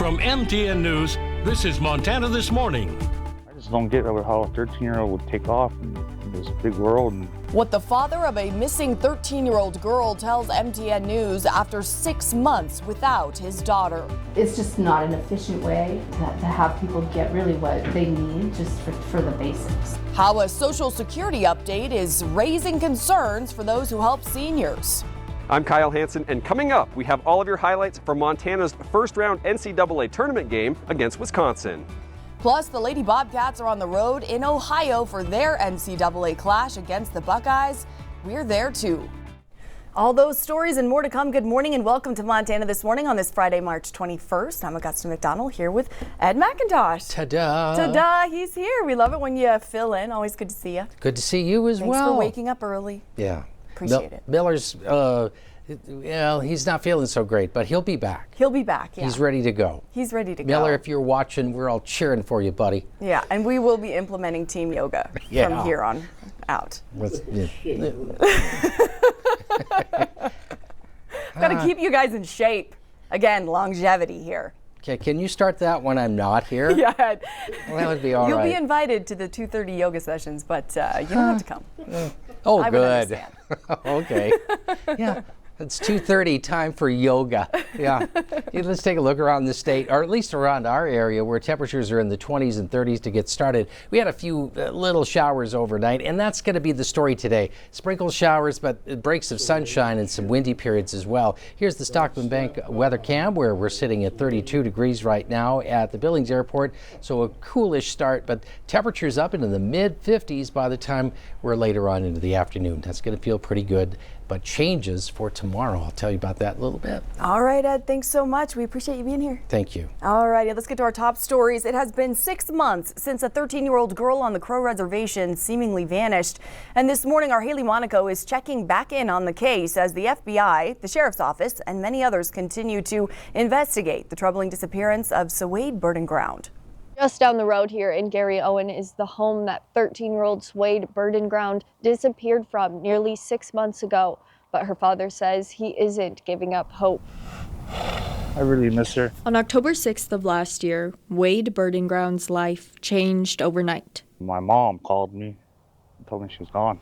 From MTN News, this is Montana This Morning. I just don't get how a 13-year-old would take off in this big world. What the father of a missing 13-year-old girl tells MTN News after 6 months without his daughter. It's just not an efficient way to have people get really what they need just for the basics. How a Social Security update is raising concerns for those who help seniors. I'm Kyle Hansen, and coming up, we have all of your highlights from Montana's first-round NCAA tournament game against Wisconsin. Plus, the Lady Bobcats are on the road in Ohio for their NCAA clash against the Buckeyes. We're there too. All those stories and more to come. Good morning and welcome to Montana This Morning on this Friday, March 21st. I'm Augusta McDonnell here with Ed McIntosh. Ta-da. Ta-da, he's here. We love it when you fill in. Always good to see you. Good to see you as well. Thanks for waking up early. Yeah. Appreciate it. Miller's, he's not feeling so great, but he'll be back. He'll be back, yeah. He's ready to go. He's ready to go. Miller, if you're watching, we're all cheering for you, buddy. Yeah, and we will be implementing team yoga from here on out. Got to keep you guys in shape. Again, longevity here. Okay, can you start that when I'm not here? Yeah. Well, that would be all right. You'll be invited to the 2:30 yoga sessions, but you don't have to come. Oh, I good. Okay. Yeah. It's 2:30, time for yoga. Yeah. Let's take a look around the state, or at least around our area, where temperatures are in the 20s and 30s to get started. We had a few little showers overnight, and that's going to be the story today. Sprinkle showers, but breaks of sunshine and some windy periods as well. Here's the Stockman Bank weather cam, where we're sitting at 32 degrees right now at the Billings Airport. So a coolish start, but temperatures up into the mid-50s by the time we're later on into the afternoon. That's going to feel pretty good. But changes for tomorrow. I'll tell you about that in a little bit. All right, Ed, thanks so much. We appreciate you being here. Thank you. All righty, let's get to our top stories. It has been 6 months since a 13-year-old girl on the Crow Reservation seemingly vanished. And this morning, our Haley Monaco is checking back in on the case as the FBI, the Sheriff's Office, and many others continue to investigate the troubling disappearance of Swade Burden Ground. Just down the road here in Gary Owen is the home that 13-year-old Swade Burden Ground disappeared from nearly 6 months ago. But her father says he isn't giving up hope. I really miss her. On October 6th of last year, Wade Burden Ground's life changed overnight. My mom called me and told me she was gone.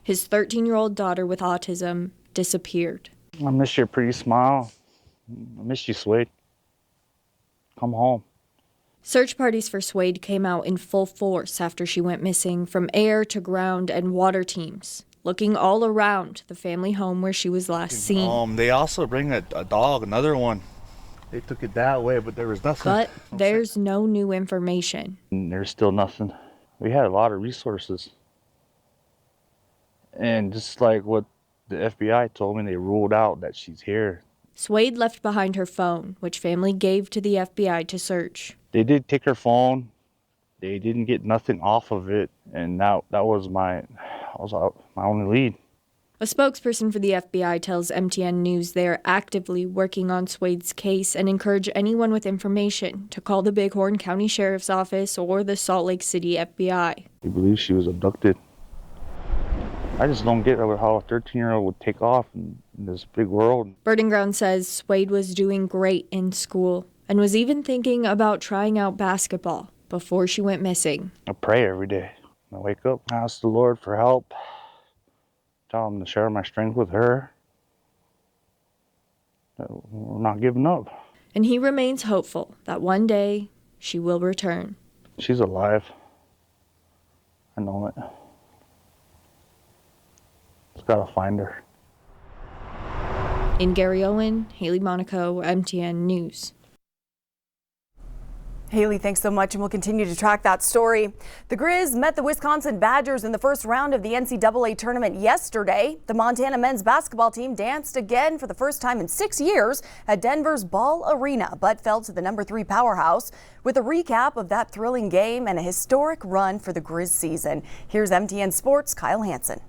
His 13-year-old daughter with autism disappeared. I miss your pretty smile. I miss you, Swade. Come home. Search parties for Swade came out in full force after she went missing, from air to ground and water teams, looking all around the family home where she was last seen. They also bring a dog, another one. They took it that way, but there was nothing. But there's no new information. And there's still nothing. We had a lot of resources. And just like what the FBI told me, they ruled out that she's here. Swade left behind her phone, which family gave to the FBI to search. They did take her phone. They didn't get nothing off of it, and that was my only lead. A spokesperson for the FBI tells MTN News they are actively working on Swade's case and encourage anyone with information to call the Bighorn County Sheriff's Office or the Salt Lake City FBI. They believe she was abducted. I just don't get how a 13-year-old would take off in this big world. Burden Ground says Swade was doing great in school and was even thinking about trying out basketball before she went missing. I pray every day. I wake up, ask the Lord for help, tell him to share my strength with her. We're not giving up. And he remains hopeful that one day she will return. She's alive. I know it. Just gotta find her. In Gary Owen, Haley Monaco, MTN News. Haley, thanks so much, and we'll continue to track that story. The Grizz met the Wisconsin Badgers in the first round of the NCAA tournament yesterday. The Montana men's basketball team danced again for the first time in 6 years at Denver's Ball Arena, but fell to the number 3 powerhouse. With a recap of that thrilling game and a historic run for the Grizz season, here's MTN Sports' Kyle Hansen.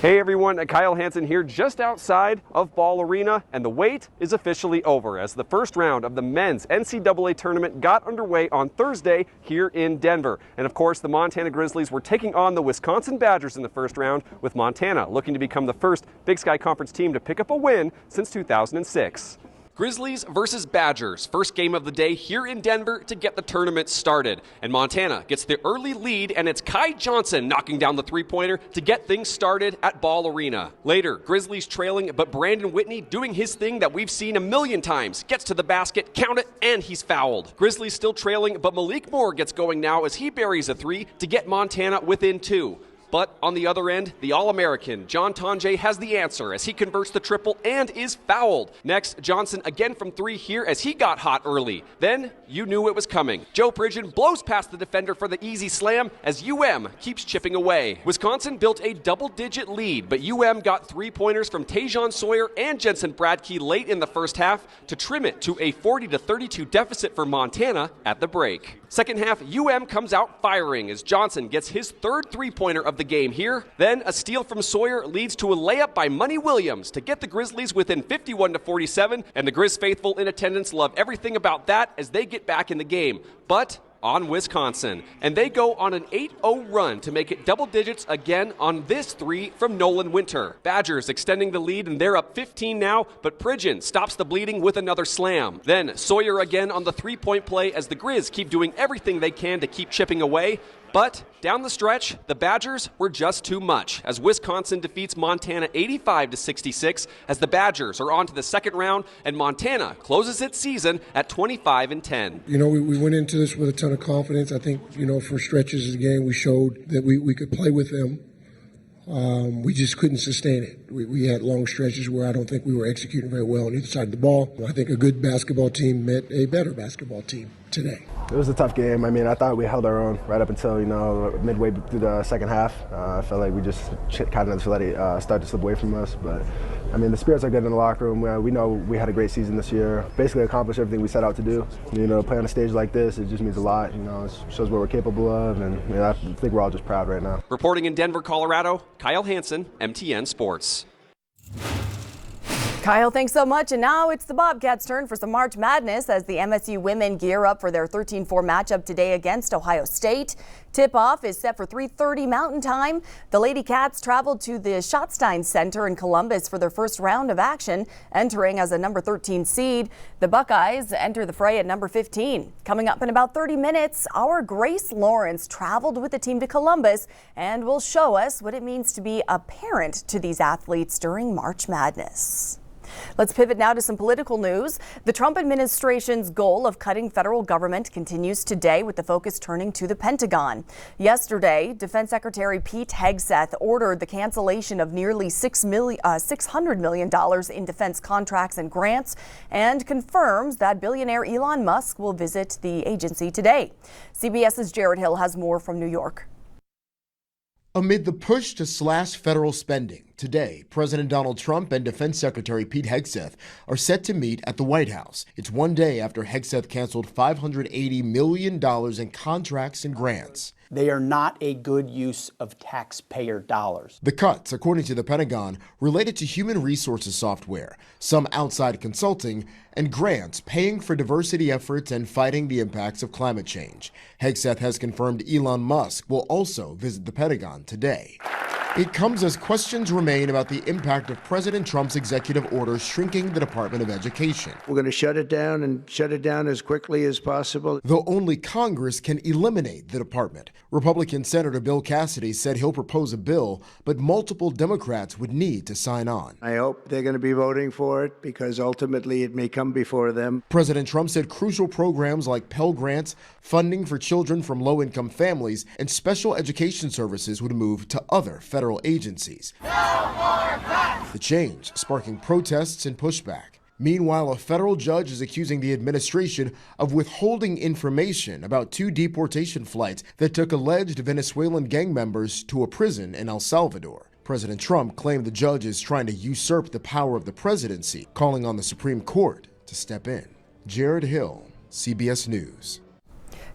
Hey everyone, Kyle Hansen here just outside of Ball Arena, and the wait is officially over as the first round of the men's NCAA tournament got underway on Thursday here in Denver. And of course, the Montana Grizzlies were taking on the Wisconsin Badgers in the first round, with Montana looking to become the first Big Sky Conference team to pick up a win since 2006. Grizzlies versus Badgers, first game of the day here in Denver to get the tournament started. And Montana gets the early lead, and it's Kai Johnson knocking down the three-pointer to get things started at Ball Arena. Later, Grizzlies trailing, but Brandon Whitney doing his thing that we've seen a million times. Gets to the basket, count it, and he's fouled. Grizzlies still trailing, but Malik Moore gets going now as he buries a three to get Montana within 2. But on the other end, the All-American John Tonje has the answer as he converts the triple and is fouled. Next, Johnson again from 3 here as he got hot early. Then, you knew it was coming. Joe Pridgeon blows past the defender for the easy slam as UM keeps chipping away. Wisconsin built a double-digit lead, but UM got 3-pointers from Tajon Sawyer and Jensen Bradkey late in the first half to trim it to a 40-32 deficit for Montana at the break. Second half, UM comes out firing as Johnson gets his third 3-pointer of the game here. Then a steal from Sawyer leads to a layup by Money Williams to get the Grizzlies within 51-47, and the Grizz faithful in attendance love everything about that as they get back in the game. But on Wisconsin, and they go on an 8-0 run to make it double digits again on this 3 from Nolan Winter. Badgers extending the lead, and they're up 15 now, but Pridgeon stops the bleeding with another slam. Then Sawyer again on the 3-point play as the Grizz keep doing everything they can to keep chipping away. But down the stretch, the Badgers were just too much as Wisconsin defeats Montana 85-66 as the Badgers are on to the second round and Montana closes its season at 25-10. You know, we went into this with a ton of confidence. I think, you know, for stretches of the game, we showed that we could play with them. We just couldn't sustain it. We had long stretches where I don't think we were executing very well on either side of the ball. I think a good basketball team met a better basketball team today. It was a tough game. I mean, I thought we held our own right up until, you know, midway through the second half. I felt like we just kind of let it start to slip away from us. But, I mean, the spirits are good in the locker room. We know we had a great season this year. Basically accomplished everything we set out to do. You know, play on a stage like this, it just means a lot. You know, it shows what we're capable of. And, you know, I think we're all just proud right now. Reporting in Denver, Colorado, Kyle Hansen, MTN Sports. Kyle, thanks so much. And now it's the Bobcats' turn for some March Madness as the MSU women gear up for their 13-4 matchup today against Ohio State. Tip-off is set for 3:30 Mountain Time. The Lady Cats traveled to the Schottstein Center in Columbus for their first round of action, entering as a number 13 seed. The Buckeyes enter the fray at number 15. Coming up in about 30 minutes, our Grace Lawrence traveled with the team to Columbus and will show us what it means to be a parent to these athletes during March Madness. Let's pivot now to some political news. The Trump administration's goal of cutting federal government continues today with the focus turning to the Pentagon. Yesterday, Defense Secretary Pete Hegseth ordered the cancellation of nearly $600 million in defense contracts and grants and confirms that billionaire Elon Musk will visit the agency today. CBS's Jared Hill has more from New York. Amid the push to slash federal spending, today, President Donald Trump and Defense Secretary Pete Hegseth are set to meet at the White House. It's one day after Hegseth canceled $580 million in contracts and grants. They are not a good use of taxpayer dollars. The cuts, according to the Pentagon, related to human resources software, some outside consulting, and grants paying for diversity efforts and fighting the impacts of climate change. Hegseth has confirmed Elon Musk will also visit the Pentagon today. It comes as questions remain about the impact of President Trump's executive order shrinking the Department of Education. We're going to shut it down and shut it down as quickly as possible. Though only Congress can eliminate the department. Republican Senator Bill Cassidy said he'll propose a bill, but multiple Democrats would need to sign on. I hope they're going to be voting for it because ultimately it may come before them. President Trump said crucial programs like Pell Grants, funding for children from low-income families, and special education services would move to other federal agencies. The change sparking protests and pushback. Meanwhile, a federal judge is accusing the administration of withholding information about 2 deportation flights that took alleged Venezuelan gang members to a prison in El Salvador. President Trump claimed the judge is trying to usurp the power of the presidency, calling on the Supreme Court to step in. Jared Hill, CBS News.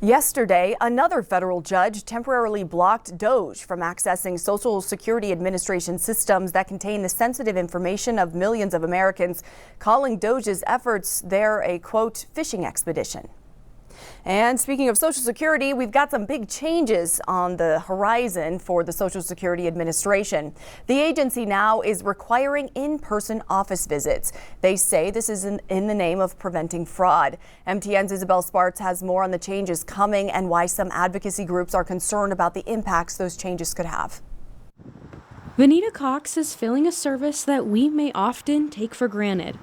Yesterday, another federal judge temporarily blocked DOJ from accessing Social Security Administration systems that contain the sensitive information of millions of Americans, calling DOJ's efforts there a, quote, fishing expedition. And speaking of Social Security, we've got some big changes on the horizon for the Social Security Administration. The agency now is requiring in-person office visits. They say this is in the name of preventing fraud. MTN's Isabel Spartz has more on the changes coming and why some advocacy groups are concerned about the impacts those changes could have. Vanita Cox is filling a service that we may often take for granted.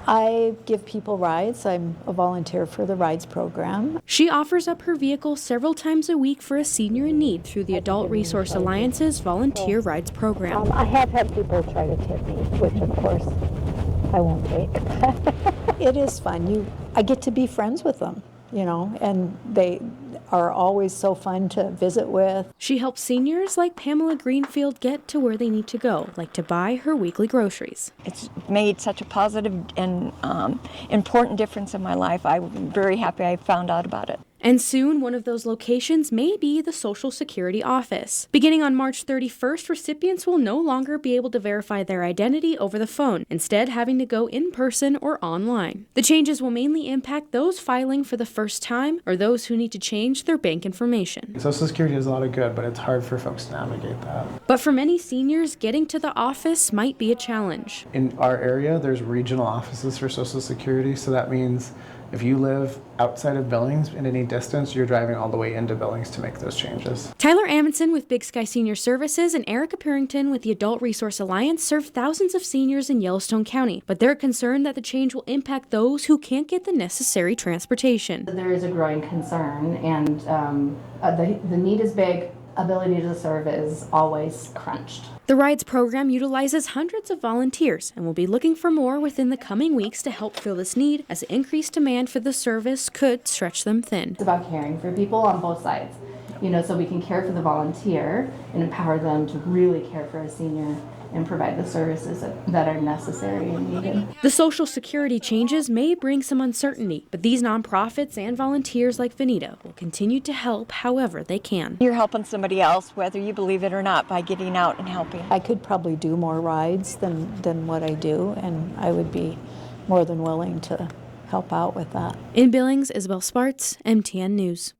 I give people rides. I'm a volunteer for the rides program. She offers up her vehicle several times a week for a senior in need through the Adult Resource Alliance's Volunteer Rides program. I have had people try to tip me, which of course I won't take. It is fun. I get to be friends with them, and they are always so fun to visit with. She helps seniors like Pamela Greenfield get to where they need to go, like to buy her weekly groceries. It's made such a positive and important difference in my life. I'm very happy I found out about it. And soon, one of those locations may be the Social Security office. Beginning on March 31st, recipients will no longer be able to verify their identity over the phone, instead having to go in person or online. The changes will mainly impact those filing for the first time or those who need to change their bank information. Social Security is a lot of good, but it's hard for folks to navigate that. But for many seniors, getting to the office might be a challenge. In our area, there's regional offices for Social Security, so that means if you live outside of Billings in any distance, you're driving all the way into Billings to make those changes. Tyler Amundsen with Big Sky Senior Services and Erica Purington with the Adult Resource Alliance serve thousands of seniors in Yellowstone County, but they're concerned that the change will impact those who can't get the necessary transportation. There is a growing concern, and the need is big. Ability to serve is always crunched. The Rides program utilizes hundreds of volunteers and will be looking for more within the coming weeks to help fill this need, as the increased demand for the service could stretch them thin. It's about caring for people on both sides, so we can care for the volunteer and empower them to really care for a senior and provide the services that are necessary and needed. The Social Security changes may bring some uncertainty, but these nonprofits and volunteers like Vanita will continue to help however they can. You're helping somebody else, whether you believe it or not, by getting out and helping. I could probably do more rides than what I do, and I would be more than willing to help out with that. In Billings, Isabel Spartz, MTN News.